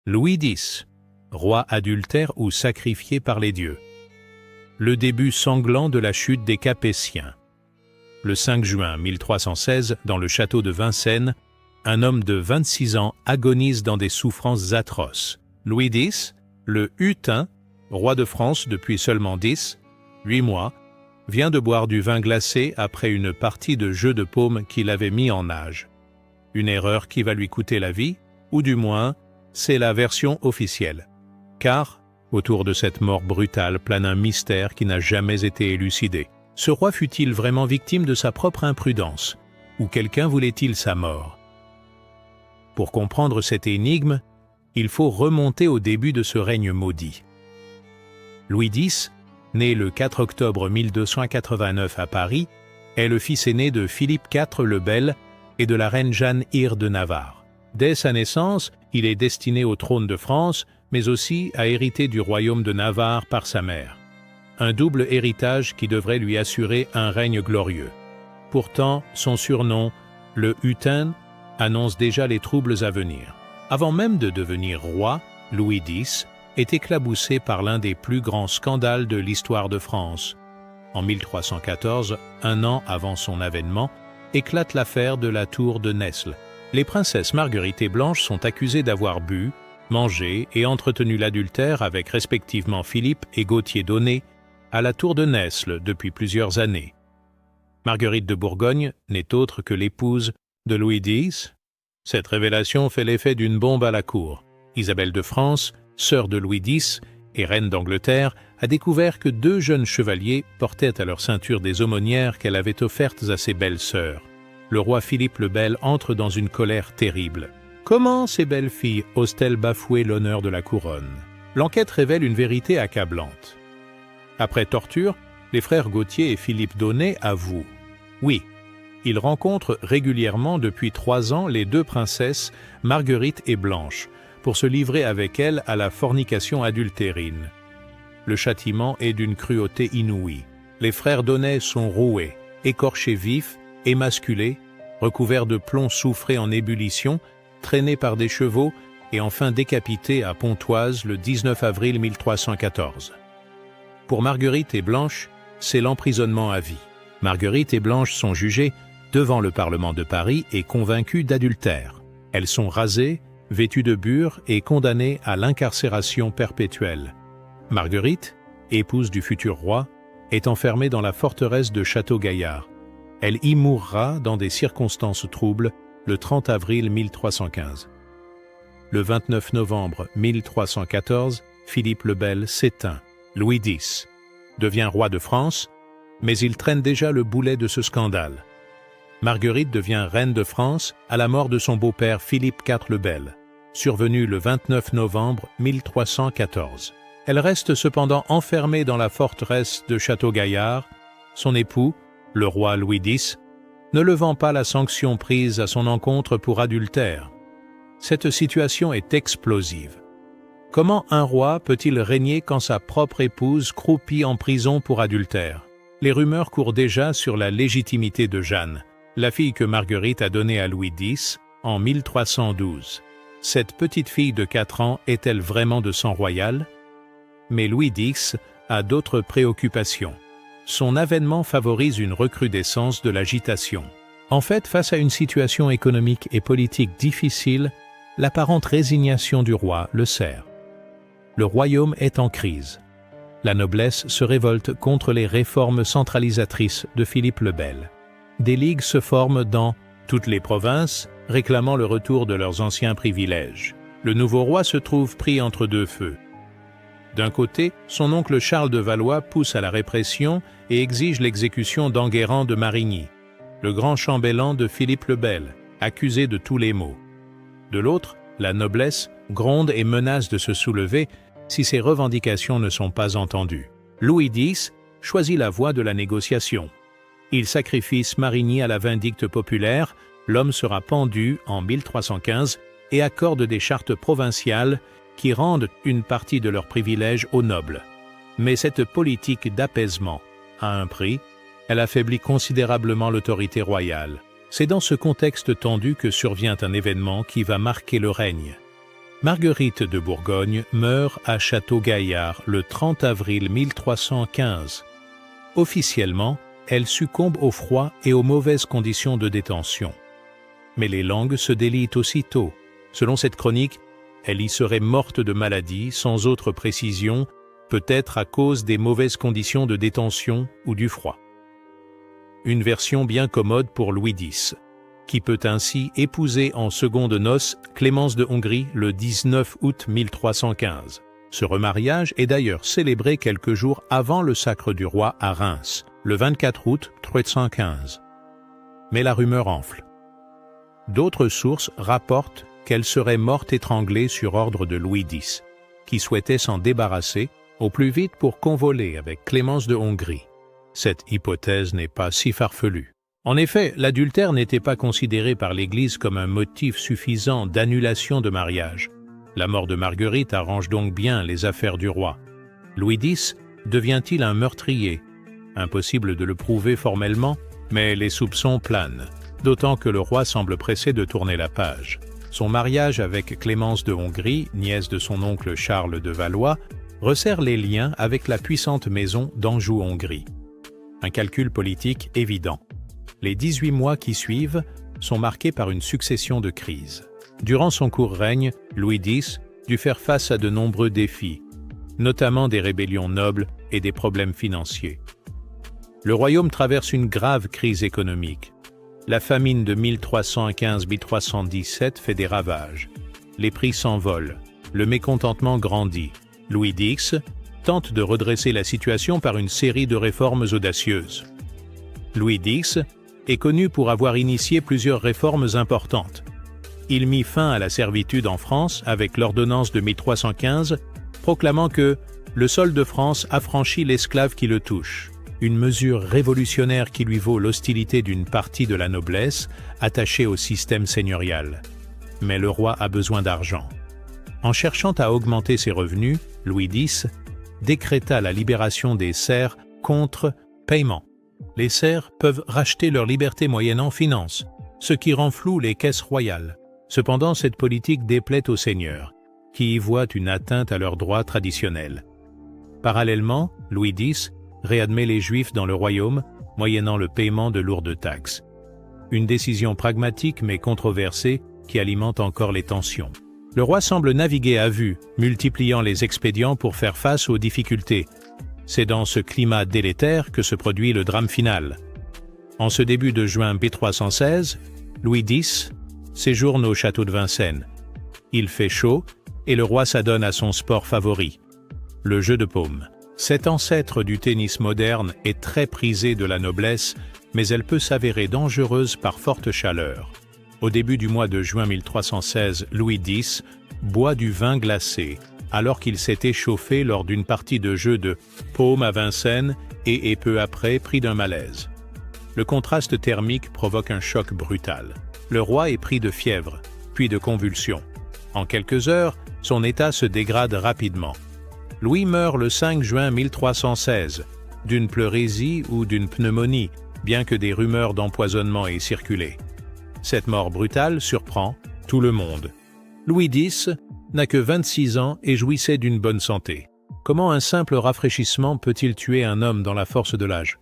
Louis X, roi adultère ou sacrifié par les dieux. Le début sanglant de la chute des Capétiens. Le 5 juin 1316, dans le château de Vincennes, un homme de 26 ans agonise dans des souffrances atroces. Louis X, le Hutin, roi de France depuis seulement 8 mois, vient de boire du vin glacé après une partie de jeu de paume qu'il avait mis en nage. Une erreur qui va lui coûter la vie, ou du moins, c'est la version officielle. Car, autour de cette mort brutale plane un mystère qui n'a jamais été élucidé. Ce roi fut-il vraiment victime de sa propre imprudence, ou quelqu'un voulait-il sa mort? Pour comprendre cette énigme, il faut remonter au début de ce règne maudit. Louis X, né le 4 octobre 1289 à Paris, est le fils aîné de Philippe IV le Bel et de la reine Jeanne Hire de Navarre. Dès sa naissance, il est destiné au trône de France, mais aussi à hériter du royaume de Navarre par sa mère. Un double héritage qui devrait lui assurer un règne glorieux. Pourtant, son surnom, le Hutin, annonce déjà les troubles à venir. Avant même de devenir roi, Louis X est éclaboussé par l'un des plus grands scandales de l'histoire de France. En 1314, un an avant son avènement, éclate l'affaire de la tour de Nesle. Les princesses Marguerite et Blanche sont accusées d'avoir bu, mangé et entretenu l'adultère avec respectivement Philippe et Gauthier d'Aunay à la tour de Nesle depuis plusieurs années. Marguerite de Bourgogne n'est autre que l'épouse de Louis X. Cette révélation fait l'effet d'une bombe à la cour. Isabelle de France, sœur de Louis X et reine d'Angleterre, a découvert que 2 jeunes chevaliers portaient à leur ceinture des aumônières qu'elle avait offertes à ses belles-sœurs. Le roi Philippe le Bel entre dans une colère terrible. Comment ces belles filles osent-elles bafouer l'honneur de la couronne? L'enquête révèle une vérité accablante. Après torture, les frères Gauthier et Philippe d'Aunay avouent. Oui, ils rencontrent régulièrement depuis 3 ans les 2 princesses, Marguerite et Blanche, pour se livrer avec elles à la fornication adultérine. Le châtiment est d'une cruauté inouïe. Les frères d'Aunay sont roués, écorchés vifs, émasculés, recouverts de plomb soufré en ébullition, traînés par des chevaux et enfin décapités à Pontoise le 19 avril 1314. Pour Marguerite et Blanche, c'est l'emprisonnement à vie. Marguerite et Blanche sont jugées devant le Parlement de Paris et convaincues d'adultère. Elles sont rasées, vêtues de bure et condamnées à l'incarcération perpétuelle. Marguerite, épouse du futur roi, est enfermée dans la forteresse de Château-Gaillard. Elle y mourra dans des circonstances troubles le 30 avril 1315. Le 29 novembre 1314, Philippe le Bel s'éteint. Louis X devient roi de France, mais il traîne déjà le boulet de ce scandale. Marguerite devient reine de France à la mort de son beau-père Philippe IV le Bel, survenu le 29 novembre 1314. Elle reste cependant enfermée dans la forteresse de Château-Gaillard. Son époux, le roi Louis X, ne levant pas la sanction prise à son encontre pour adultère. Cette situation est explosive. Comment un roi peut-il régner quand sa propre épouse croupit en prison pour adultère? Les rumeurs courent déjà sur la légitimité de Jeanne, la fille que Marguerite a donnée à Louis X en 1312. Cette petite fille de 4 ans est-elle vraiment de sang royal? Mais Louis X a d'autres préoccupations. Son avènement favorise une recrudescence de l'agitation. En fait, face à une situation économique et politique difficile, l'apparente résignation du roi le sert. Le royaume est en crise. La noblesse se révolte contre les réformes centralisatrices de Philippe le Bel. Des ligues se forment dans toutes les provinces, réclamant le retour de leurs anciens privilèges. Le nouveau roi se trouve pris entre 2 feux. D'un côté, son oncle Charles de Valois pousse à la répression et exige l'exécution d'Enguerrand de Marigny, le grand chambellan de Philippe le Bel, accusé de tous les maux. De l'autre, la noblesse gronde et menace de se soulever si ses revendications ne sont pas entendues. Louis X choisit la voie de la négociation. Il sacrifie Marigny à la vindicte populaire, l'homme sera pendu en 1315 et accorde des chartes provinciales qui rendent une partie de leurs privilèges aux nobles. Mais cette politique d'apaisement a un prix, elle affaiblit considérablement l'autorité royale. C'est dans ce contexte tendu que survient un événement qui va marquer le règne. Marguerite de Bourgogne meurt à Château-Gaillard le 30 avril 1315. Officiellement, elle succombe au froid et aux mauvaises conditions de détention. Mais les langues se délient aussitôt. Selon cette chronique, elle y serait morte de maladie, sans autre précision, peut-être à cause des mauvaises conditions de détention ou du froid. Une version bien commode pour Louis X, qui peut ainsi épouser en secondes noces Clémence de Hongrie le 19 août 1315. Ce remariage est d'ailleurs célébré quelques jours avant le sacre du roi à Reims, le 24 août 1315. Mais la rumeur enfle. D'autres sources rapportent qu'elle serait morte étranglée sur ordre de Louis X, qui souhaitait s'en débarrasser au plus vite pour convoler avec Clémence de Hongrie. Cette hypothèse n'est pas si farfelue. En effet, l'adultère n'était pas considéré par l'Église comme un motif suffisant d'annulation de mariage. La mort de Marguerite arrange donc bien les affaires du roi. Louis X devient-il un meurtrier? Impossible de le prouver formellement, mais les soupçons planent, d'autant que le roi semble pressé de tourner la page. Son mariage avec Clémence de Hongrie, nièce de son oncle Charles de Valois, resserre les liens avec la puissante maison d'Anjou-Hongrie. Un calcul politique évident. Les 18 mois qui suivent sont marqués par une succession de crises. Durant son court règne, Louis X dut faire face à de nombreux défis, notamment des rébellions nobles et des problèmes financiers. Le royaume traverse une grave crise économique. La famine de 1315-1317 fait des ravages. Les prix s'envolent, le mécontentement grandit. Louis X tente de redresser la situation par une série de réformes audacieuses. Louis X est connu pour avoir initié plusieurs réformes importantes. Il mit fin à la servitude en France avec l'ordonnance de 1315, proclamant que « le sol de France affranchit l'esclave qui le touche », une mesure révolutionnaire qui lui vaut l'hostilité d'une partie de la noblesse attachée au système seigneurial. Mais le roi a besoin d'argent. En cherchant à augmenter ses revenus, Louis X décréta la libération des serfs contre paiement. Les serfs peuvent racheter leur liberté moyennant finance, ce qui rend flou les caisses royales. Cependant, cette politique déplaît aux seigneurs, qui y voient une atteinte à leurs droits traditionnels. Parallèlement, Louis X réadmet les Juifs dans le royaume, moyennant le paiement de lourdes taxes. Une décision pragmatique mais controversée qui alimente encore les tensions. Le roi semble naviguer à vue, multipliant les expédients pour faire face aux difficultés. C'est dans ce climat délétère que se produit le drame final. En ce début de juin 1316, Louis X séjourne au château de Vincennes. Il fait chaud et le roi s'adonne à son sport favori, le jeu de paume. Cet ancêtre du tennis moderne est très prisé de la noblesse, mais elle peut s'avérer dangereuse par forte chaleur. Au début du mois de juin 1316, Louis X boit du vin glacé, alors qu'il s'est échauffé lors d'une partie de jeu de paume à Vincennes et est peu après pris d'un malaise. Le contraste thermique provoque un choc brutal. Le roi est pris de fièvre, puis de convulsions. En quelques heures, son état se dégrade rapidement. Louis meurt le 5 juin 1316, d'une pleurésie ou d'une pneumonie, bien que des rumeurs d'empoisonnement aient circulé. Cette mort brutale surprend tout le monde. Louis X n'a que 26 ans et jouissait d'une bonne santé. Comment un simple rafraîchissement peut-il tuer un homme dans la force de l'âge?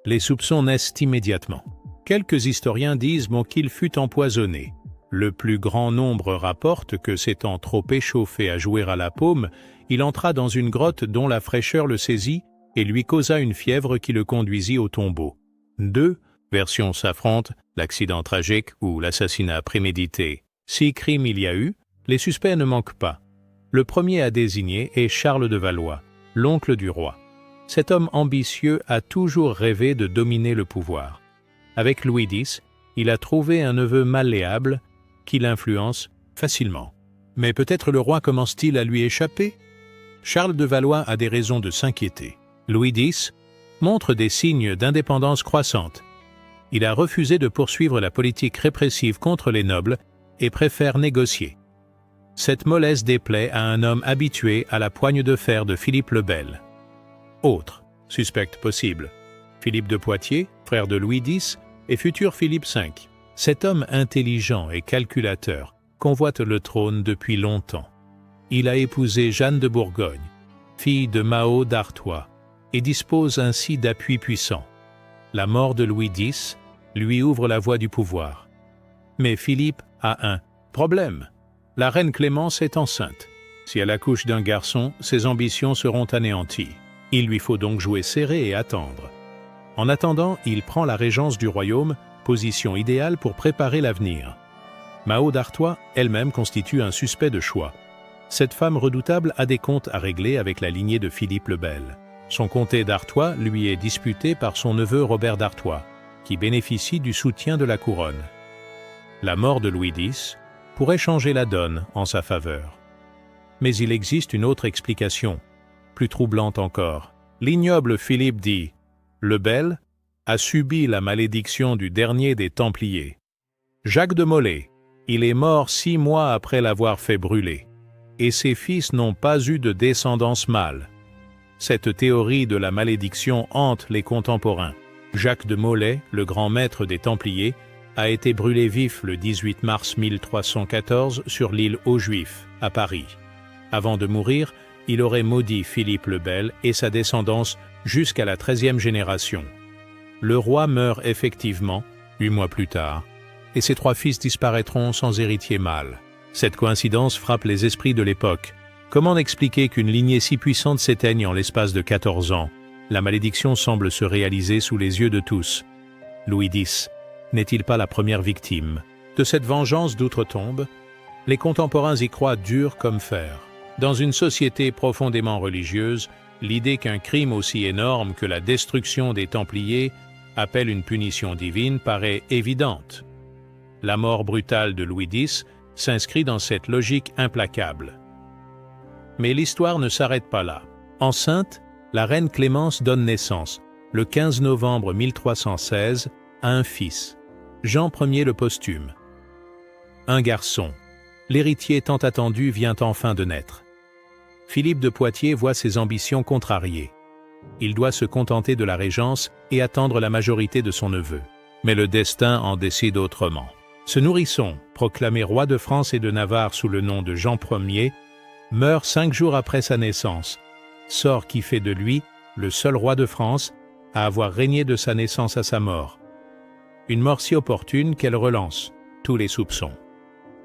Les soupçons naissent immédiatement. Quelques historiens disent qu'il fut empoisonné. Le plus grand nombre rapporte que s'étant trop échauffé à jouer à la paume, il entra dans une grotte dont la fraîcheur le saisit et lui causa une fièvre qui le conduisit au tombeau. Deux versions s'affrontent, l'accident tragique ou l'assassinat prémédité. Si crime il y a eu, les suspects ne manquent pas. Le premier à désigner est Charles de Valois, l'oncle du roi. Cet homme ambitieux a toujours rêvé de dominer le pouvoir. Avec Louis X, il a trouvé un neveu malléable qui l'influence facilement. Mais peut-être le roi commence-t-il à lui échapper? Charles de Valois a des raisons de s'inquiéter. Louis X montre des signes d'indépendance croissante. Il a refusé de poursuivre la politique répressive contre les nobles et préfère négocier. Cette mollesse déplaît à un homme habitué à la poigne de fer de Philippe le Bel. Autre suspect possible, Philippe de Poitiers, frère de Louis X et futur Philippe V. Cet homme intelligent et calculateur convoite le trône depuis longtemps. Il a épousé Jeanne de Bourgogne, fille de Mao d'Artois, et dispose ainsi d'appuis puissants. La mort de Louis X lui ouvre la voie du pouvoir. Mais Philippe a un problème. La reine Clémence est enceinte. Si elle accouche d'un garçon, ses ambitions seront anéanties. Il lui faut donc jouer serré et attendre. En attendant, il prend la régence du royaume, position idéale pour préparer l'avenir. Mao d'Artois elle-même constitue un suspect de choix. Cette femme redoutable a des comptes à régler avec la lignée de Philippe le Bel. Son comté d'Artois lui est disputé par son neveu Robert d'Artois, qui bénéficie du soutien de la couronne. La mort de Louis X pourrait changer la donne en sa faveur. Mais il existe une autre explication, plus troublante encore. L'ignoble Philippe dit « Le Bel a subi la malédiction du dernier des Templiers. Jacques de Molay, il est mort 6 mois après l'avoir fait brûler, et ses fils n'ont pas eu de descendance mâle. Cette théorie de la malédiction hante les contemporains. Jacques de Molay, le grand maître des Templiers, a été brûlé vif le 18 mars 1314 sur l'île aux Juifs, à Paris. Avant de mourir, il aurait maudit Philippe le Bel et sa descendance jusqu'à la 13e génération. Le roi meurt effectivement, 8 mois plus tard, et ses 3 fils disparaîtront sans héritier mâle. Cette coïncidence frappe les esprits de l'époque. Comment expliquer qu'une lignée si puissante s'éteigne en l'espace de 14 ans? La malédiction semble se réaliser sous les yeux de tous. Louis X n'est-il pas la première victime de cette vengeance d'outre-tombe? Les contemporains y croient dur comme fer. Dans une société profondément religieuse, l'idée qu'un crime aussi énorme que la destruction des Templiers appelle une punition divine paraît évidente. La mort brutale de Louis X s'inscrit dans cette logique implacable. Mais l'histoire ne s'arrête pas là. Enceinte, la reine Clémence donne naissance, le 15 novembre 1316, à un fils, Jean Ier le Posthume. Un garçon, l'héritier tant attendu vient enfin de naître. Philippe de Poitiers voit ses ambitions contrariées. Il doit se contenter de la régence et attendre la majorité de son neveu. Mais le destin en décide autrement. Ce nourrisson, proclamé roi de France et de Navarre sous le nom de Jean Ier, meurt 5 jours après sa naissance, sort qui fait de lui le seul roi de France à avoir régné de sa naissance à sa mort. Une mort si opportune qu'elle relance tous les soupçons.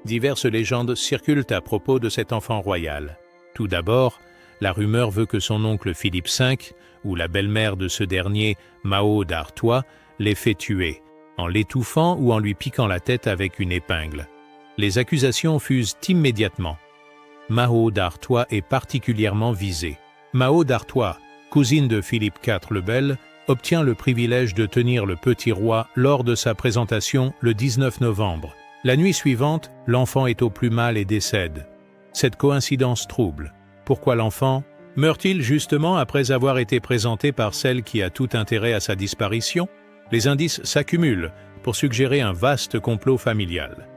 Diverses légendes circulent à propos de cet enfant royal. Tout d'abord, la rumeur veut que son oncle Philippe V, ou la belle-mère de ce dernier, Mao d'Artois, l'ait fait tuer, en l'étouffant ou en lui piquant la tête avec une épingle. Les accusations fusent immédiatement. Mao d'Artois est particulièrement visée. Mao d'Artois, cousine de Philippe IV le Bel, obtient le privilège de tenir le petit roi lors de sa présentation le 19 novembre. La nuit suivante, l'enfant est au plus mal et décède. Cette coïncidence trouble. Pourquoi l'enfant meurt-il justement après avoir été présenté par celle qui a tout intérêt à sa disparition? Les indices s'accumulent pour suggérer un vaste complot familial.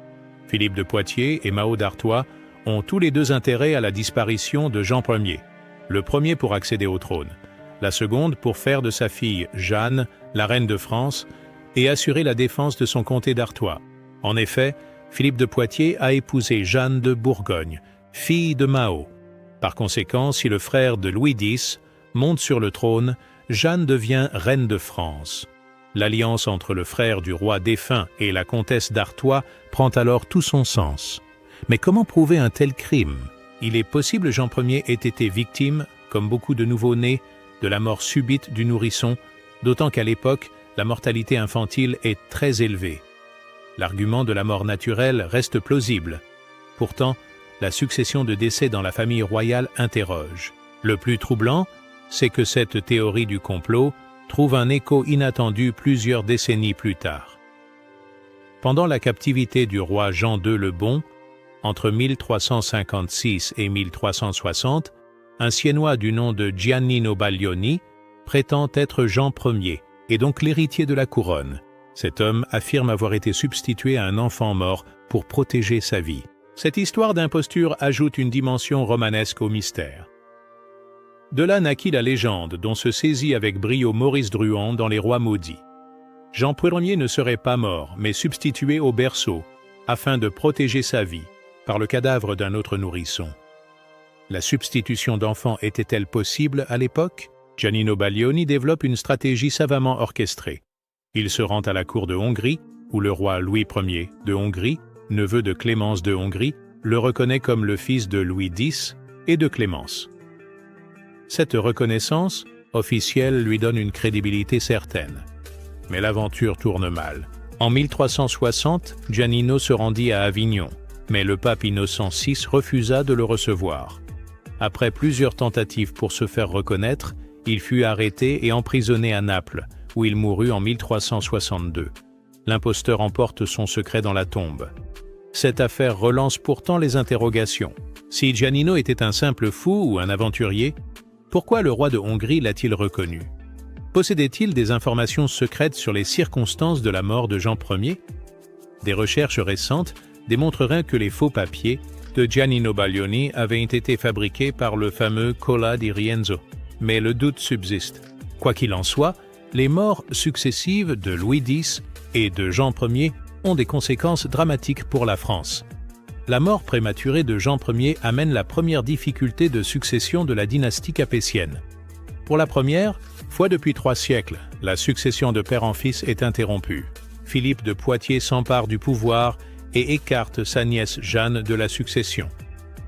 Philippe de Poitiers et Mao d'Artois ont tous les deux intérêt à la disparition de Jean Ier. Le premier pour accéder au trône, la seconde pour faire de sa fille Jeanne la reine de France et assurer la défense de son comté d'Artois. En effet, Philippe de Poitiers a épousé Jeanne de Bourgogne, fille de Mao. Par conséquent, si le frère de Louis X monte sur le trône, Jeanne devient reine de France. L'alliance entre le frère du roi défunt et la comtesse d'Artois prend alors tout son sens. Mais comment prouver un tel crime? Il est possible Jean Ier ait été victime, comme beaucoup de nouveau-nés, de la mort subite du nourrisson, d'autant qu'à l'époque, la mortalité infantile est très élevée. L'argument de la mort naturelle reste plausible. Pourtant, la succession de décès dans la famille royale interroge. Le plus troublant, c'est que cette théorie du complot trouve un écho inattendu plusieurs décennies plus tard. Pendant la captivité du roi Jean II le Bon, entre 1356 et 1360, un Siennois du nom de Giannino Baglioni prétend être Jean Ier, et donc l'héritier de la couronne. Cet homme affirme avoir été substitué à un enfant mort pour protéger sa vie. Cette histoire d'imposture ajoute une dimension romanesque au mystère. De là naquit la légende dont se saisit avec brio Maurice Druon dans Les Rois maudits. Jean Ier ne serait pas mort, mais substitué au berceau, afin de protéger sa vie. par le cadavre d'un autre nourrisson. La substitution d'enfants était-elle possible à l'époque? Giannino Baglioni développe une stratégie savamment orchestrée. Il se rend à la cour de Hongrie, où le roi Louis Ier de Hongrie, neveu de Clémence de Hongrie, le reconnaît comme le fils de Louis X et de Clémence. Cette reconnaissance officielle lui donne une crédibilité certaine. Mais l'aventure tourne mal. En 1360, Giannino se rendit à Avignon, mais le pape Innocent VI refusa de le recevoir. Après plusieurs tentatives pour se faire reconnaître, il fut arrêté et emprisonné à Naples, où il mourut en 1362. L'imposteur emporte son secret dans la tombe. Cette affaire relance pourtant les interrogations. Si Giannino était un simple fou ou un aventurier, pourquoi le roi de Hongrie l'a-t-il reconnu? Possédait-il des informations secrètes sur les circonstances de la mort de Jean Ier? Des recherches récentes démontreraient que les faux papiers de Giannino Baglioni avaient été fabriqués par le fameux Cola di Rienzo. Mais le doute subsiste. Quoi qu'il en soit, les morts successives de Louis X et de Jean Ier ont des conséquences dramatiques pour la France. La mort prématurée de Jean Ier amène la première difficulté de succession de la dynastie capétienne. Pour la première fois depuis 3 siècles, la succession de père en fils est interrompue. Philippe de Poitiers s'empare du pouvoir et écarte sa nièce Jeanne de la succession.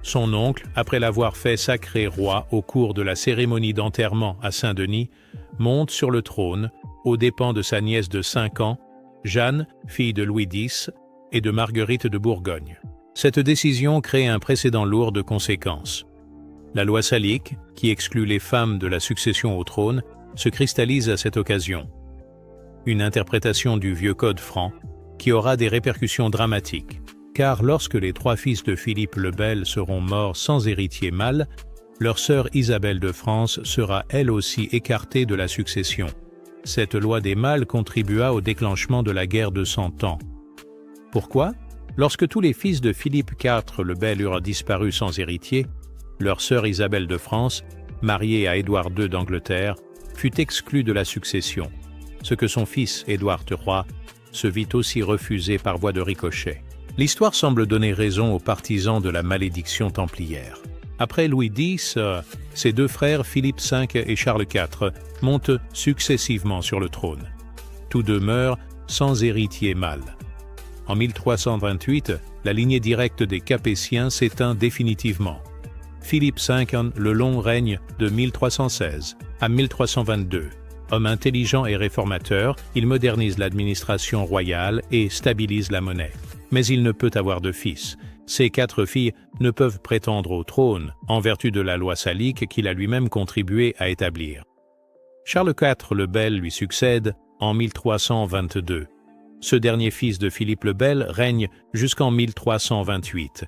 Son oncle, après l'avoir fait sacrer roi au cours de la cérémonie d'enterrement à Saint-Denis, monte sur le trône aux dépens de sa nièce de 5 ans, Jeanne, fille de Louis X et de Marguerite de Bourgogne. Cette décision crée un précédent lourd de conséquences. La loi salique, qui exclut les femmes de la succession au trône, se cristallise à cette occasion. Une interprétation du vieux code franc qui aura des répercussions dramatiques. Car lorsque les 3 fils de Philippe le Bel seront morts sans héritier mâle, leur sœur Isabelle de France sera elle aussi écartée de la succession. Cette loi des mâles contribua au déclenchement de la guerre de 100 ans. Pourquoi? Lorsque tous les fils de Philippe IV le Bel eurent disparu sans héritier, leur sœur Isabelle de France, mariée à Édouard II d'Angleterre, fut exclue de la succession, ce que son fils Édouard III se vit aussi refuser par voie de ricochet. L'histoire semble donner raison aux partisans de la malédiction templière. Après Louis X, ses 2 frères Philippe V et Charles IV montent successivement sur le trône. Tous 2 meurent sans héritier mâle. En 1328, la lignée directe des Capétiens s'éteint définitivement. Philippe V le long règne de 1316 à 1322. Homme intelligent et réformateur, il modernise l'administration royale et stabilise la monnaie. Mais il ne peut avoir de fils. Ses 4 filles ne peuvent prétendre au trône, en vertu de la loi salique qu'il a lui-même contribué à établir. Charles IV le Bel lui succède en 1322. Ce dernier fils de Philippe le Bel règne jusqu'en 1328.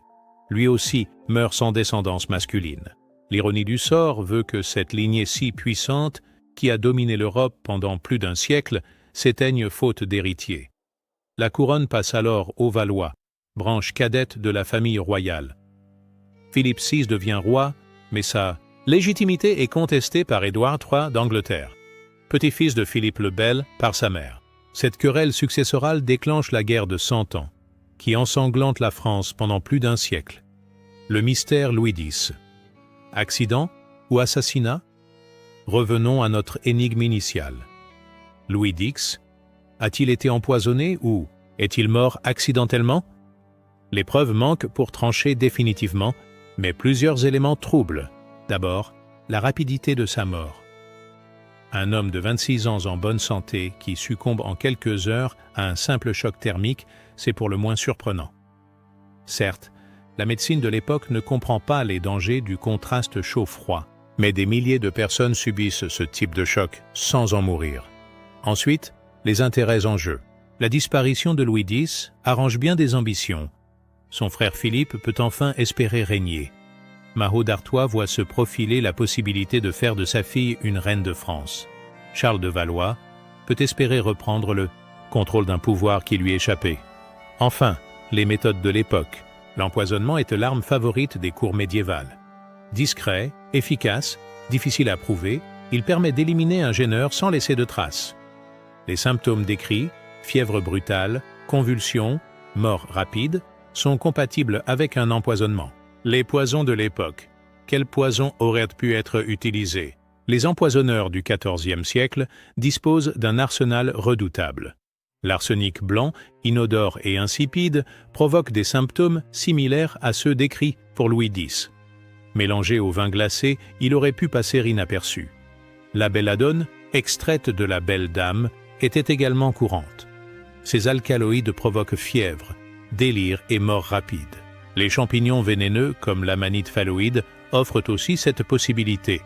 Lui aussi meurt sans descendance masculine. L'ironie du sort veut que cette lignée si puissante, qui a dominé l'Europe pendant plus d'1 siècle, s'éteigne faute d'héritier. La couronne passe alors aux Valois, branche cadette de la famille royale. Philippe VI devient roi, mais sa légitimité est contestée par Édouard III d'Angleterre, petit-fils de Philippe le Bel par sa mère. Cette querelle successorale déclenche la guerre de 100 ans, qui ensanglante la France pendant plus d'1 siècle. Le mystère Louis X. Accident ou assassinat? Revenons à notre énigme initiale. Louis X a-t-il été empoisonné ou est-il mort accidentellement? Les preuves manquent pour trancher définitivement, mais plusieurs éléments troublent. D'abord, la rapidité de sa mort. Un homme de 26 ans en bonne santé qui succombe en quelques heures à un simple choc thermique, c'est pour le moins surprenant. Certes, la médecine de l'époque ne comprend pas les dangers du contraste chaud-froid, mais des milliers de personnes subissent ce type de choc sans en mourir. Ensuite, les intérêts en jeu. La disparition de Louis X arrange bien des ambitions. Son frère Philippe peut enfin espérer régner. Mahaut d'Artois voit se profiler la possibilité de faire de sa fille une reine de France. Charles de Valois peut espérer reprendre le contrôle d'un pouvoir qui lui échappait. Enfin, les méthodes de l'époque. L'empoisonnement est l'arme favorite des cours médiévales. Discret, efficace, difficile à prouver, il permet d'éliminer un gêneur sans laisser de traces. Les symptômes décrits, fièvre brutale, convulsions, mort rapide, sont compatibles avec un empoisonnement. Les poisons de l'époque. Quels poisons auraient pu être utilisés? Les empoisonneurs du XIVe siècle disposent d'un arsenal redoutable. L'arsenic blanc, inodore et insipide, provoque des symptômes similaires à ceux décrits pour Louis X. Mélangé au vin glacé, il aurait pu passer inaperçu. La belladone, extraite de la belle dame, était également courante. Ces alcaloïdes provoquent fièvre, délire et mort rapide. Les champignons vénéneux, comme l'amanite phalloïde, offrent aussi cette possibilité.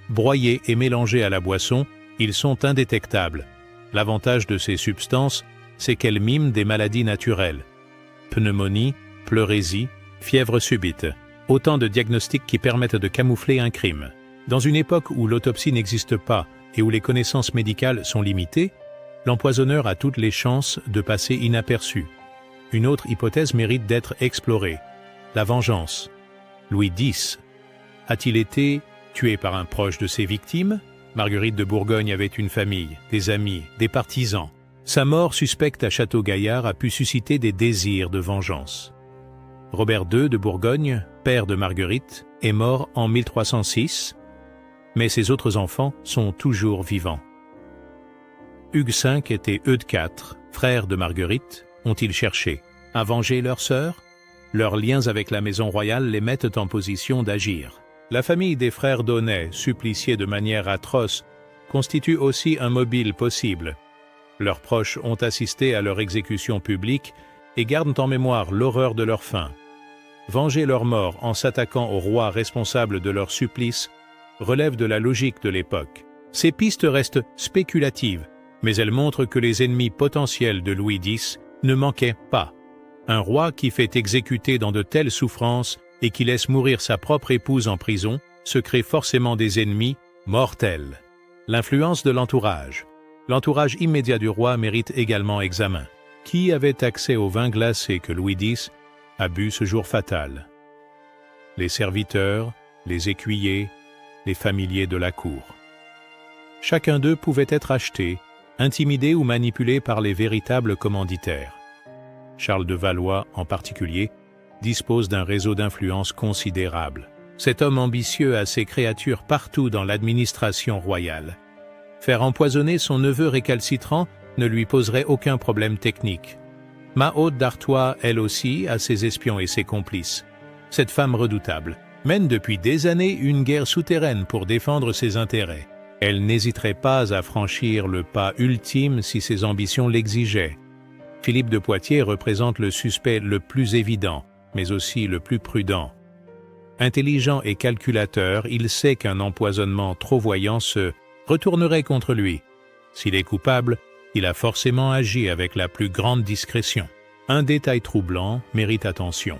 Broyés et mélangés à la boisson, ils sont indétectables. L'avantage de ces substances, c'est qu'elles miment des maladies naturelles. Pneumonie, pleurésie, fièvre subite. Autant de diagnostics qui permettent de camoufler un crime. Dans une époque où l'autopsie n'existe pas et où les connaissances médicales sont limitées, l'empoisonneur a toutes les chances de passer inaperçu. Une autre hypothèse mérite d'être explorée. La vengeance. Louis X a-t-il été tué par un proche de ses victimes? Marguerite de Bourgogne avait une famille, des amis, des partisans. Sa mort suspecte à Château-Gaillard a pu susciter des désirs de vengeance. Robert II de Bourgogne, père de Marguerite, est mort en 1306, mais ses autres enfants sont toujours vivants. Hugues V et Eudes IV, frères de Marguerite, ont-ils cherché à venger leur sœur? Leurs liens avec la maison royale les mettent en position d'agir. La famille des frères d'Aunay, suppliciés de manière atroce, constitue aussi un mobile possible. Leurs proches ont assisté à leur exécution publique et gardent en mémoire l'horreur de leur fin. Venger leur mort en s'attaquant au roi responsable de leur supplice relève de la logique de l'époque. Ces pistes restent spéculatives, mais elles montrent que les ennemis potentiels de Louis X ne manquaient pas. Un roi qui fait exécuter dans de telles souffrances et qui laisse mourir sa propre épouse en prison se crée forcément des ennemis mortels. L'influence de l'entourage. L'entourage immédiat du roi mérite également examen. Qui avait accès au vin glacé que Louis X a bu ce jour fatal? Les serviteurs, les écuyers, les familiers de la cour. Chacun d'eux pouvait être acheté, intimidé ou manipulé par les véritables commanditaires. Charles de Valois, en particulier, dispose d'un réseau d'influence considérable. Cet homme ambitieux a ses créatures partout dans l'administration royale. Faire empoisonner son neveu récalcitrant ne lui poserait aucun problème technique. Mahaute d'Artois, elle aussi, a ses espions et ses complices. Cette femme redoutable mène depuis des années une guerre souterraine pour défendre ses intérêts. Elle n'hésiterait pas à franchir le pas ultime si ses ambitions l'exigeaient. Philippe de Poitiers représente le suspect le plus évident, mais aussi le plus prudent. Intelligent et calculateur, il sait qu'un empoisonnement trop voyant se retournerait contre lui. S'il est coupable, il a forcément agi avec la plus grande discrétion. Un détail troublant mérite attention.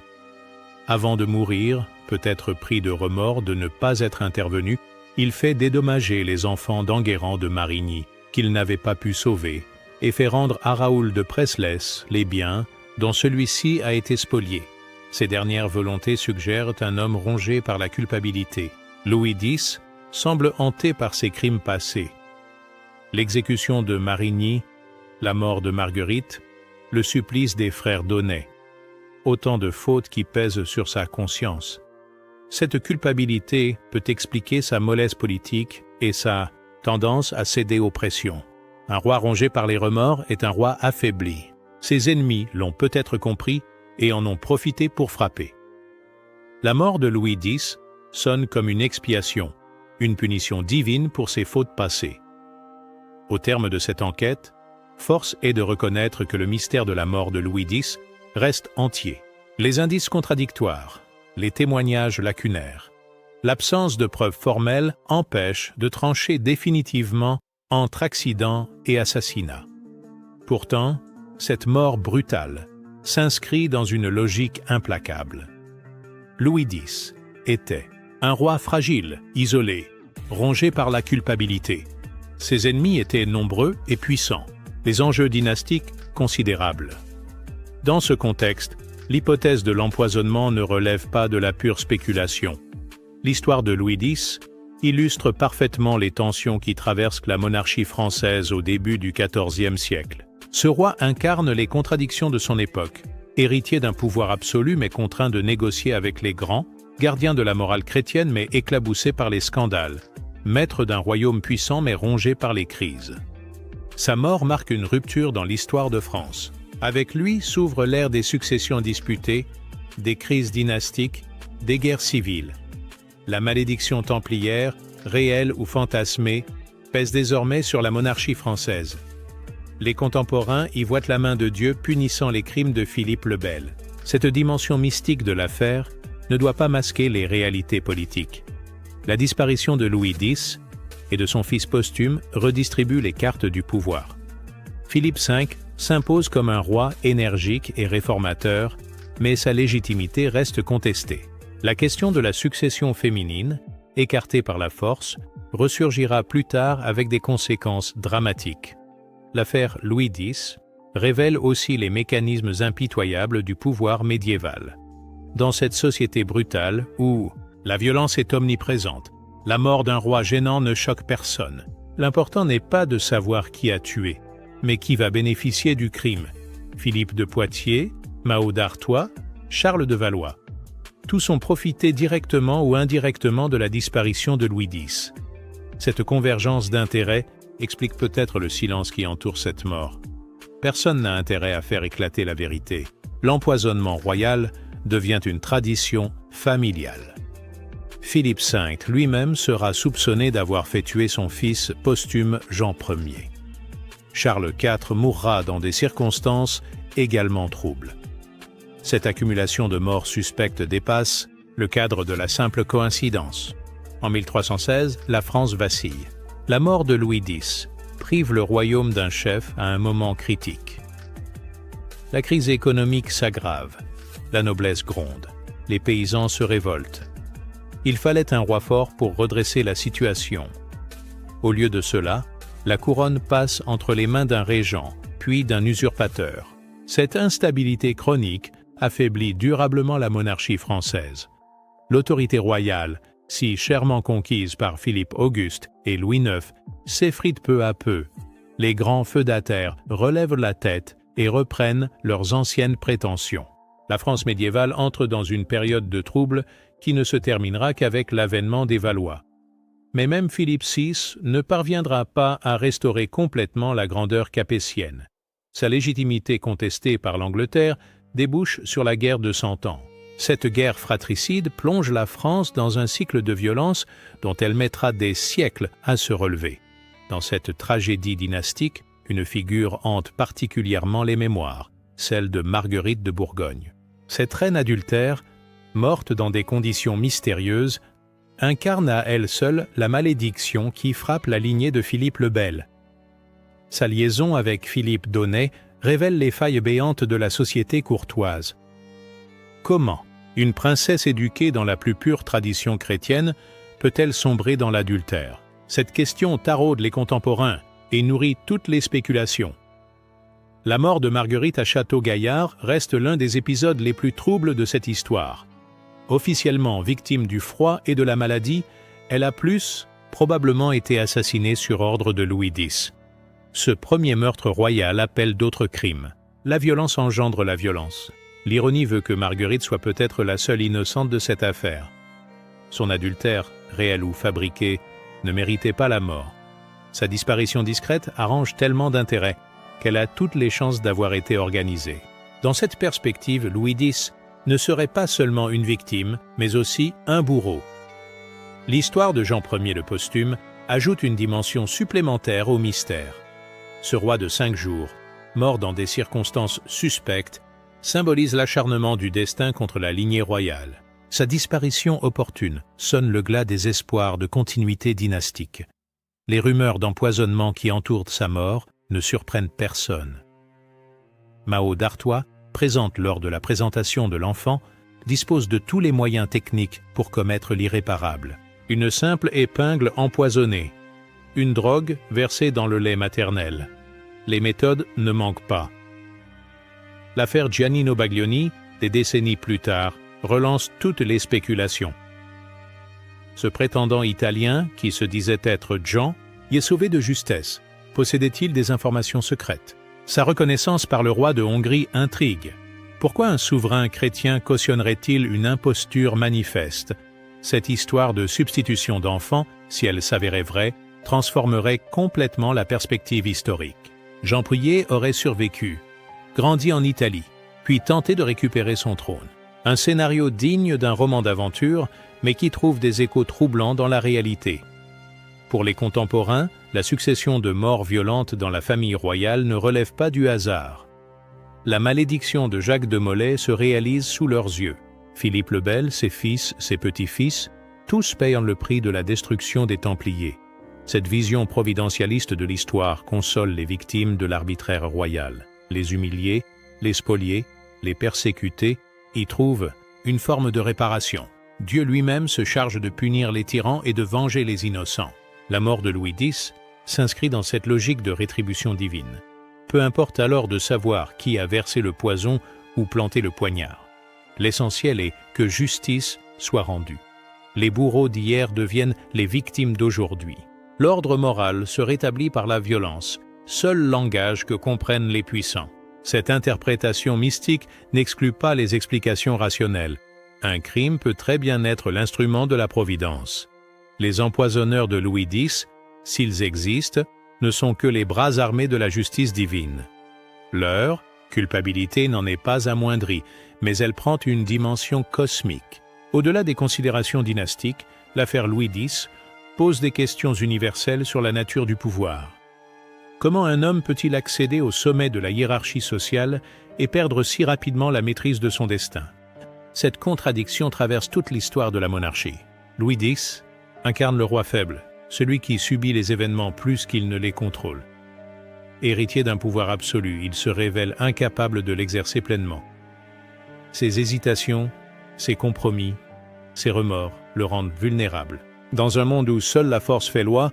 Avant de mourir, peut-être pris de remords de ne pas être intervenu, il fait dédommager les enfants d'Enguerrand de Marigny, qu'il n'avait pas pu sauver, et fait rendre à Raoul de Presles les biens dont celui-ci a été spolié. Ces dernières volontés suggèrent un homme rongé par la culpabilité. Louis X semble hanté par ses crimes passés. L'exécution de Marigny, la mort de Marguerite, le supplice des frères d'Aunay. Autant de fautes qui pèsent sur sa conscience. Cette culpabilité peut expliquer sa mollesse politique et sa tendance à céder aux pressions. Un roi rongé par les remords est un roi affaibli. Ses ennemis l'ont peut-être compris et en ont profité pour frapper. La mort de Louis X sonne comme une expiation, une punition divine pour ses fautes passées. Au terme de cette enquête, force est de reconnaître que le mystère de la mort de Louis X reste entier. Les indices contradictoires, les témoignages lacunaires, l'absence de preuves formelles empêchent de trancher définitivement entre accident et assassinat. Pourtant, cette mort brutale s'inscrit dans une logique implacable. Louis X était un roi fragile, isolé, rongé par la culpabilité. Ses ennemis étaient nombreux et puissants, les enjeux dynastiques considérables. Dans ce contexte, l'hypothèse de l'empoisonnement ne relève pas de la pure spéculation. L'histoire de Louis X illustre parfaitement les tensions qui traversent la monarchie française au début du XIVe siècle. Ce roi incarne les contradictions de son époque. héritier d'un pouvoir absolu mais contraint de négocier avec les grands, gardien de la morale chrétienne mais éclaboussé par les scandales, maître d'un royaume puissant mais rongé par les crises. Sa mort marque une rupture dans l'histoire de France. Avec lui s'ouvre l'ère des successions disputées, des crises dynastiques, des guerres civiles. La malédiction templière, réelle ou fantasmée, pèse désormais sur la monarchie française. Les contemporains y voient la main de Dieu punissant les crimes de Philippe le Bel. Cette dimension mystique de l'affaire ne doit pas masquer les réalités politiques. La disparition de Louis X et de son fils posthume redistribue les cartes du pouvoir. Philippe V s'impose comme un roi énergique et réformateur, mais sa légitimité reste contestée. La question de la succession féminine, écartée par la force, ressurgira plus tard avec des conséquences dramatiques. L'affaire Louis X révèle aussi les mécanismes impitoyables du pouvoir médiéval. Dans cette société brutale où la violence est omniprésente, la mort d'un roi gênant ne choque personne. L'important n'est pas de savoir qui a tué, mais qui va bénéficier du crime. Philippe de Poitiers, Mao d'Artois, Charles de Valois. Tous ont profité directement ou indirectement de la disparition de Louis X. Cette convergence d'intérêts explique peut-être le silence qui entoure cette mort. Personne n'a intérêt à faire éclater la vérité. L'empoisonnement royal devient une tradition familiale. Philippe V lui-même sera soupçonné d'avoir fait tuer son fils posthume Jean Ier. Charles IV mourra dans des circonstances également troubles. Cette accumulation de morts suspectes dépasse le cadre de la simple coïncidence. En 1316, la France vacille. La mort de Louis X prive le royaume d'un chef à un moment critique. La crise économique s'aggrave, la noblesse gronde, les paysans se révoltent. Il fallait un roi fort pour redresser la situation. Au lieu de cela, la couronne passe entre les mains d'un régent, puis d'un usurpateur. Cette instabilité chronique affaiblit durablement la monarchie française. L'autorité royale, si chèrement conquise par Philippe Auguste et Louis IX, s'effrite peu à peu. Les grands feudataires relèvent la tête et reprennent leurs anciennes prétentions. La France médiévale entre dans une période de trouble qui ne se terminera qu'avec l'avènement des Valois. Mais même Philippe VI ne parviendra pas à restaurer complètement la grandeur capétienne. Sa légitimité contestée par l'Angleterre débouche sur la guerre de Cent Ans. Cette guerre fratricide plonge la France dans un cycle de violence dont elle mettra des siècles à se relever. Dans cette tragédie dynastique, une figure hante particulièrement les mémoires, celle de Marguerite de Bourgogne. Cette reine adultère, morte dans des conditions mystérieuses, incarne à elle seule la malédiction qui frappe la lignée de Philippe le Bel. Sa liaison avec Philippe d'Aunay révèle les failles béantes de la société courtoise. Comment une princesse éduquée dans la plus pure tradition chrétienne peut-elle sombrer dans l'adultère? Cette question taraude les contemporains et nourrit toutes les spéculations. La mort de Marguerite à Château-Gaillard reste l'un des épisodes les plus troubles de cette histoire. Officiellement victime du froid et de la maladie, elle a probablement été assassinée sur ordre de Louis X. Ce premier meurtre royal appelle d'autres crimes. La violence engendre la violence. L'ironie veut que Marguerite soit peut-être la seule innocente de cette affaire. Son adultère, réel ou fabriqué, ne méritait pas la mort. Sa disparition discrète arrange tellement d'intérêts qu'elle a toutes les chances d'avoir été organisée. Dans cette perspective, Louis X ne serait pas seulement une victime, mais aussi un bourreau. L'histoire de Jean Ier le posthume ajoute une dimension supplémentaire au mystère. Ce roi de 5 jours, mort dans des circonstances suspectes, symbolise l'acharnement du destin contre la lignée royale. Sa disparition opportune sonne le glas des espoirs de continuité dynastique. Les rumeurs d'empoisonnement qui entourent sa mort ne surprennent personne. Mao d'Artois, présente lors de la présentation de l'enfant, dispose de tous les moyens techniques pour commettre l'irréparable. Une simple épingle empoisonnée, une drogue versée dans le lait maternel. Les méthodes ne manquent pas. L'affaire Giannino Baglioni, des décennies plus tard, relance toutes les spéculations. Ce prétendant italien, qui se disait être Jean, y est sauvé de justesse. Possédait-il des informations secrètes? Sa reconnaissance par le roi de Hongrie intrigue. Pourquoi un souverain chrétien cautionnerait-il une imposture manifeste? Cette histoire de substitution d'enfants, si elle s'avérait vraie, transformerait complètement la perspective historique. Jean Prier aurait survécu, grandi en Italie, puis tenté de récupérer son trône. Un scénario digne d'un roman d'aventure, mais qui trouve des échos troublants dans la réalité. Pour les contemporains, la succession de morts violentes dans la famille royale ne relève pas du hasard. La malédiction de Jacques de Molay se réalise sous leurs yeux. Philippe le Bel, ses fils, ses petits-fils, tous payent le prix de la destruction des Templiers. Cette vision providentialiste de l'histoire console les victimes de l'arbitraire royal. Les humiliés, les spoliés, les persécutés y trouvent une forme de réparation. Dieu lui-même se charge de punir les tyrans et de venger les innocents. La mort de Louis X s'inscrit dans cette logique de rétribution divine. Peu importe alors de savoir qui a versé le poison ou planté le poignard. L'essentiel est que justice soit rendue. Les bourreaux d'hier deviennent les victimes d'aujourd'hui. L'ordre moral se rétablit par la violence, seul langage que comprennent les puissants. Cette interprétation mystique n'exclut pas les explications rationnelles. Un crime peut très bien être l'instrument de la providence. Les empoisonneurs de Louis X, s'ils existent, ne sont que les bras armés de la justice divine. Leur culpabilité n'en est pas amoindrie, mais elle prend une dimension cosmique. Au-delà des considérations dynastiques, l'affaire Louis X pose des questions universelles sur la nature du pouvoir. Comment un homme peut-il accéder au sommet de la hiérarchie sociale et perdre si rapidement la maîtrise de son destin? Cette contradiction traverse toute l'histoire de la monarchie. Louis X incarne le roi faible, celui qui subit les événements plus qu'il ne les contrôle. Héritier d'un pouvoir absolu, il se révèle incapable de l'exercer pleinement. Ses hésitations, ses compromis, ses remords le rendent vulnérable. Dans un monde où seule la force fait loi,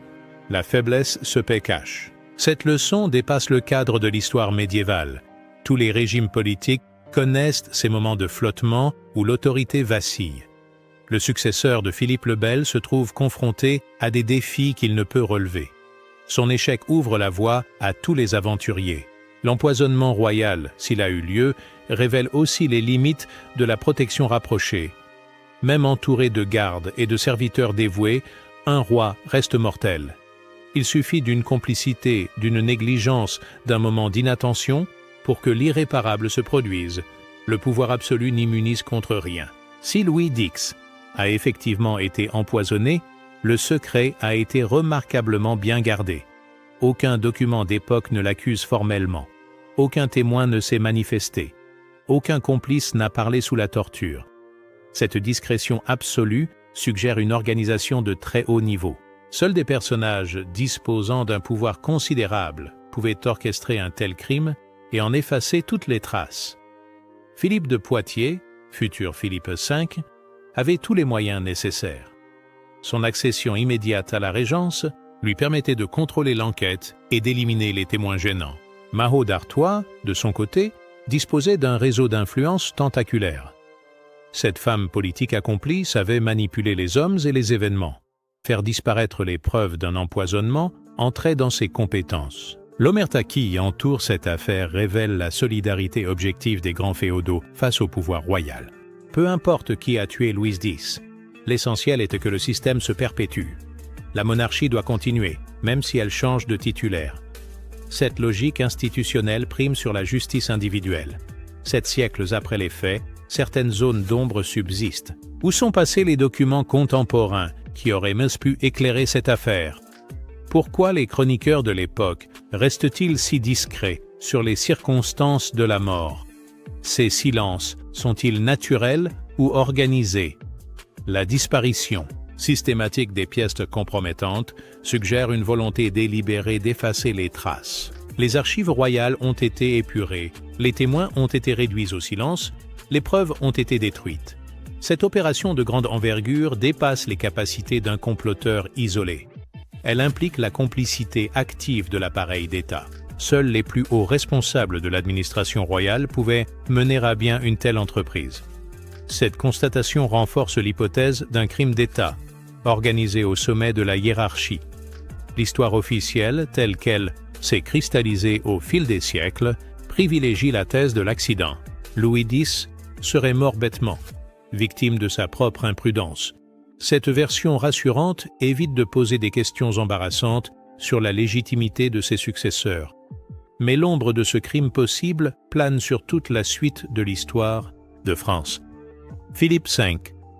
la faiblesse se paie cash. Cette leçon dépasse le cadre de l'histoire médiévale. Tous les régimes politiques connaissent ces moments de flottement où l'autorité vacille. Le successeur de Philippe le Bel se trouve confronté à des défis qu'il ne peut relever. Son échec ouvre la voie à tous les aventuriers. L'empoisonnement royal, s'il a eu lieu, révèle aussi les limites de la protection rapprochée. Même entouré de gardes et de serviteurs dévoués, un roi reste mortel. Il suffit d'une complicité, d'une négligence, d'un moment d'inattention pour que l'irréparable se produise. Le pouvoir absolu n'immunise contre rien. Si Louis X a effectivement été empoisonné, le secret a été remarquablement bien gardé. Aucun document d'époque ne l'accuse formellement. Aucun témoin ne s'est manifesté. Aucun complice n'a parlé sous la torture. Cette discrétion absolue suggère une organisation de très haut niveau. Seuls des personnages disposant d'un pouvoir considérable pouvaient orchestrer un tel crime et en effacer toutes les traces. Philippe de Poitiers, futur Philippe V, avait tous les moyens nécessaires. Son accession immédiate à la régence lui permettait de contrôler l'enquête et d'éliminer les témoins gênants. Mahaut d'Artois, de son côté, disposait d'un réseau d'influence tentaculaire. Cette femme politique accomplie savait manipuler les hommes et les événements. Faire disparaître les preuves d'un empoisonnement entrait dans ses compétences. L'omerta qui entoure cette affaire révèle la solidarité objective des grands féodaux face au pouvoir royal. Peu importe qui a tué Louis X, l'essentiel était que le système se perpétue. La monarchie doit continuer, même si elle change de titulaire. Cette logique institutionnelle prime sur la justice individuelle. 7 siècles après les faits, certaines zones d'ombre subsistent. Où sont passés les documents contemporains qui auraient même pu éclairer cette affaire? Pourquoi les chroniqueurs de l'époque restent-ils si discrets sur les circonstances de la mort? Ces silences sont-ils naturels ou organisés? La disparition systématique des pièces compromettantes suggère une volonté délibérée d'effacer les traces. Les archives royales ont été épurées, les témoins ont été réduits au silence, les preuves ont été détruites. Cette opération de grande envergure dépasse les capacités d'un comploteur isolé. Elle implique la complicité active de l'appareil d'État. Seuls les plus hauts responsables de l'administration royale pouvaient mener à bien une telle entreprise. Cette constatation renforce l'hypothèse d'un crime d'État, organisé au sommet de la hiérarchie. L'histoire officielle, telle qu'elle s'est cristallisée au fil des siècles, privilégie la thèse de l'accident. Louis X serait mort bêtement, victime de sa propre imprudence. Cette version rassurante évite de poser des questions embarrassantes sur la légitimité de ses successeurs. Mais l'ombre de ce crime possible plane sur toute la suite de l'histoire de France. Philippe V,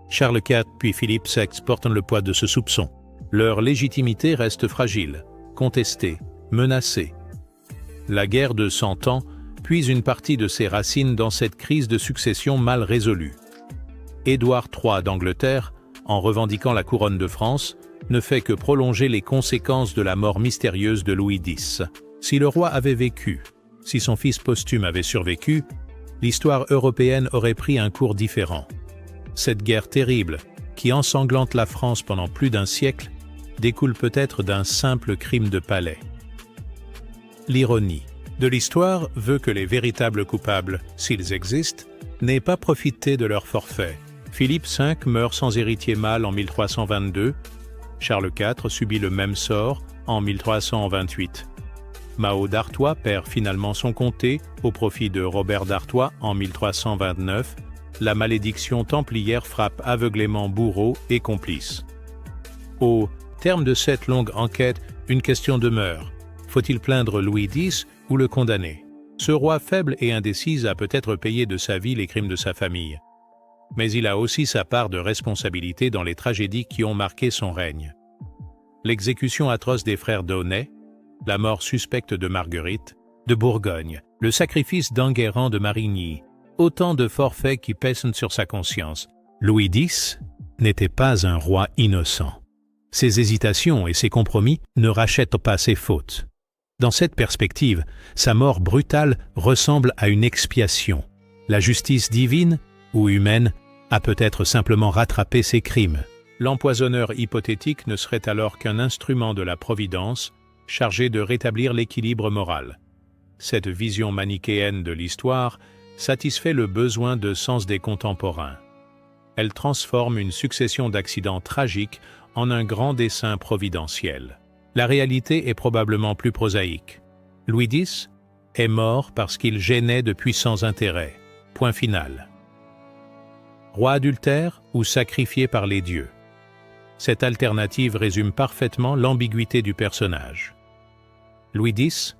Charles IV puis Philippe VI portent le poids de ce soupçon. Leur légitimité reste fragile, contestée, menacée. La guerre de 100 ans puise une partie de ses racines dans cette crise de succession mal résolue. Édouard III d'Angleterre, en revendiquant la couronne de France, ne fait que prolonger les conséquences de la mort mystérieuse de Louis X. Si le roi avait vécu, si son fils posthume avait survécu, l'histoire européenne aurait pris un cours différent. Cette guerre terrible, qui ensanglante la France pendant plus d'un siècle, découle peut-être d'un simple crime de palais. L'ironie de l'histoire veut que les véritables coupables, s'ils existent, n'aient pas profité de leur forfait. Philippe V meurt sans héritier mâle en 1322, Charles IV subit le même sort en 1328. Mao d'Artois perd finalement son comté au profit de Robert d'Artois en 1329. La malédiction templière frappe aveuglément bourreaux et complices. Au terme de cette longue enquête, une question demeure. Faut-il plaindre Louis X ou le condamner? Ce roi faible et indécis a peut-être payé de sa vie les crimes de sa famille. Mais il a aussi sa part de responsabilité dans les tragédies qui ont marqué son règne. L'exécution atroce des frères d'Aunay, la mort suspecte de Marguerite, de Bourgogne, le sacrifice d'Enguerrand de Marigny, autant de forfaits qui pèsent sur sa conscience. Louis X n'était pas un roi innocent. Ses hésitations et ses compromis ne rachètent pas ses fautes. Dans cette perspective, sa mort brutale ressemble à une expiation. La justice divine, ou humaine, a peut-être simplement rattrapé ses crimes. L'empoisonneur hypothétique ne serait alors qu'un instrument de la Providence chargé de rétablir l'équilibre moral. Cette vision manichéenne de l'histoire satisfait le besoin de sens des contemporains. Elle transforme une succession d'accidents tragiques en un grand dessein providentiel. La réalité est probablement plus prosaïque. Louis X est mort parce qu'il gênait de puissants intérêts. Point final. Roi adultère ou sacrifié par les dieux? Cette alternative résume parfaitement l'ambiguïté du personnage. Louis X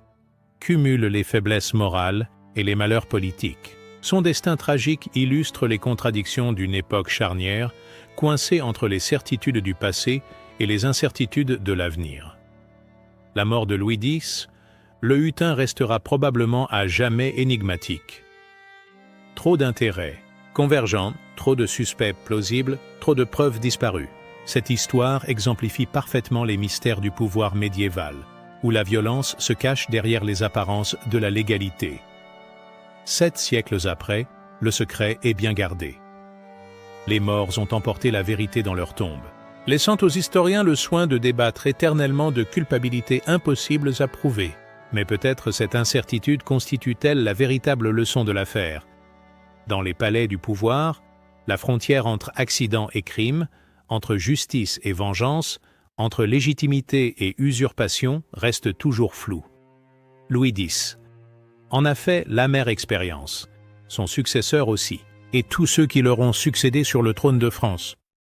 cumule les faiblesses morales et les malheurs politiques. Son destin tragique illustre les contradictions d'une époque charnière, coincée entre les certitudes du passé et les incertitudes de l'avenir. La mort de Louis X, le hutin restera probablement à jamais énigmatique. Trop d'intérêts convergents, trop de suspects plausibles, trop de preuves disparues. Cette histoire exemplifie parfaitement les mystères du pouvoir médiéval, où la violence se cache derrière les apparences de la légalité. 7 siècles après, le secret est bien gardé. Les morts ont emporté la vérité dans leur tombe, laissant aux historiens le soin de débattre éternellement de culpabilités impossibles à prouver. Mais peut-être cette incertitude constitue-t-elle la véritable leçon de l'affaire. Dans les palais du pouvoir, la frontière entre accident et crime, entre justice et vengeance, entre légitimité et usurpation reste toujours floue. Louis X en a fait l'amère expérience, son successeur aussi, et tous ceux qui leur ont succédé sur le trône de France.